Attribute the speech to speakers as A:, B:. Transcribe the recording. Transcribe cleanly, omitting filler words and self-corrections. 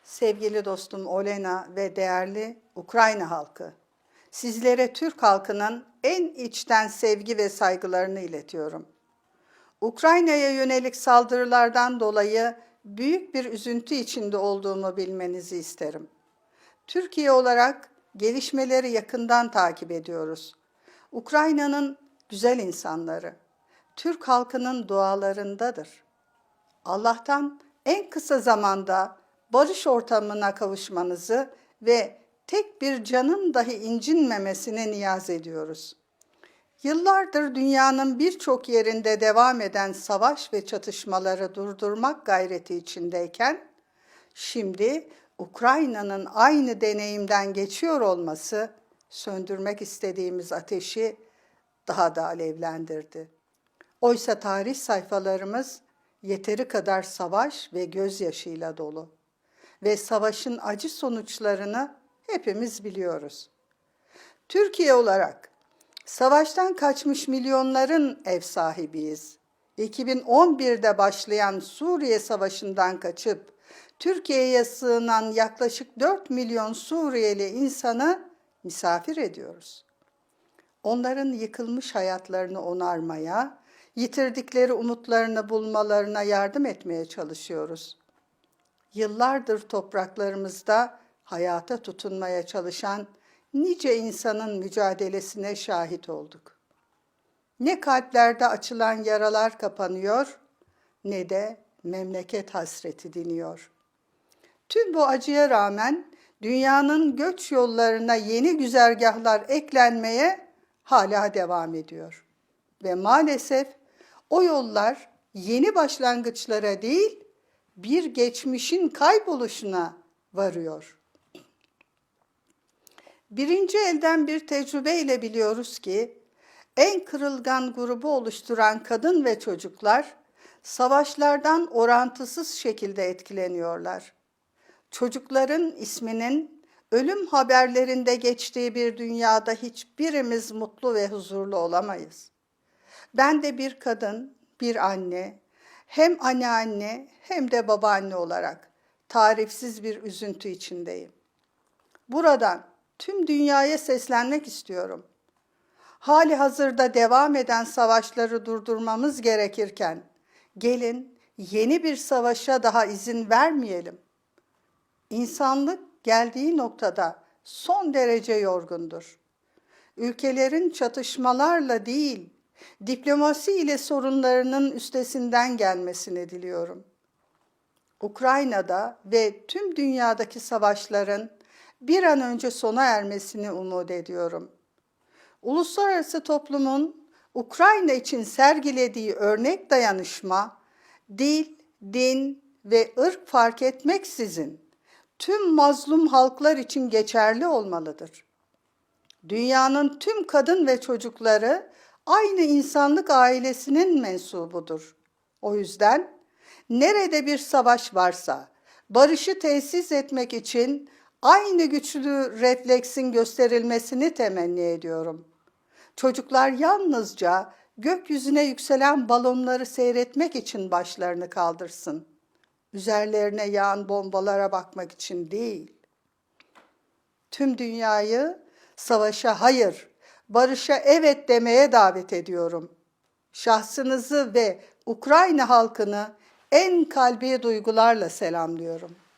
A: Sevgili dostum Olena ve değerli Ukrayna halkı, sizlere Türk halkının en içten sevgi ve saygılarını iletiyorum. Ukrayna'ya yönelik saldırılardan dolayı büyük bir üzüntü içinde olduğumu bilmenizi isterim. Türkiye olarak gelişmeleri yakından takip ediyoruz. Ukrayna'nın güzel insanları, Türk halkının dualarındadır. Allah'tan en kısa zamanda barış ortamına kavuşmanızı ve tek bir canın dahi incinmemesine niyaz ediyoruz. Yıllardır dünyanın birçok yerinde devam eden savaş ve çatışmaları durdurmak gayreti içindeyken, şimdi Ukrayna'nın aynı deneyimden geçiyor olması, söndürmek istediğimiz ateşi daha da alevlendirdi. Oysa tarih sayfalarımız yeteri kadar savaş ve gözyaşıyla dolu ve savaşın acı sonuçlarını hepimiz biliyoruz. Türkiye olarak savaştan kaçmış milyonların ev sahibiyiz. 2011'de başlayan Suriye Savaşı'ndan kaçıp Türkiye'ye sığınan yaklaşık 4 milyon Suriyeli insanı misafir ediyoruz. Onların yıkılmış hayatlarını onarmaya, yitirdikleri umutlarını bulmalarına yardım etmeye çalışıyoruz. Yıllardır topraklarımızda hayata tutunmaya çalışan nice insanın mücadelesine şahit olduk. Ne kalplerde açılan yaralar kapanıyor, ne de memleket hasreti diniyor. Tüm bu acıya rağmen dünyanın göç yollarına yeni güzergahlar eklenmeye hala devam ediyor. Ve maalesef o yollar yeni başlangıçlara değil, bir geçmişin kayboluşuna varıyor. Birinci elden bir tecrübeyle biliyoruz ki, en kırılgan grubu oluşturan kadın ve çocuklar, savaşlardan orantısız şekilde etkileniyorlar. Çocukların isminin ölüm haberlerinde geçtiği bir dünyada hiçbirimiz mutlu ve huzurlu olamayız. Ben de bir kadın, bir anne, hem anneanne hem de babaanne olarak tarifsiz bir üzüntü içindeyim. Buradan tüm dünyaya seslenmek istiyorum. Hali hazırda devam eden savaşları durdurmamız gerekirken, gelin yeni bir savaşa daha izin vermeyelim. İnsanlık geldiği noktada son derece yorgundur. Ülkelerin çatışmalarla değil, diplomasi ile sorunlarının üstesinden gelmesini diliyorum. Ukrayna'da ve tüm dünyadaki savaşların bir an önce sona ermesini umut ediyorum. Uluslararası toplumun Ukrayna için sergilediği örnek dayanışma, dil, din ve ırk fark etmeksizin tüm mazlum halklar için geçerli olmalıdır. Dünyanın tüm kadın ve çocukları aynı insanlık ailesinin mensubudur. O yüzden nerede bir savaş varsa barışı tesis etmek için aynı güçlü refleksin gösterilmesini temenni ediyorum. Çocuklar yalnızca gökyüzüne yükselen balonları seyretmek için başlarını kaldırsın. Üzerlerine yağan bombalara bakmak için değil. Tüm dünyayı savaşa hayır, barışa evet demeye davet ediyorum. Şahsınızı ve Ukrayna halkını en kalbi duygularla selamlıyorum.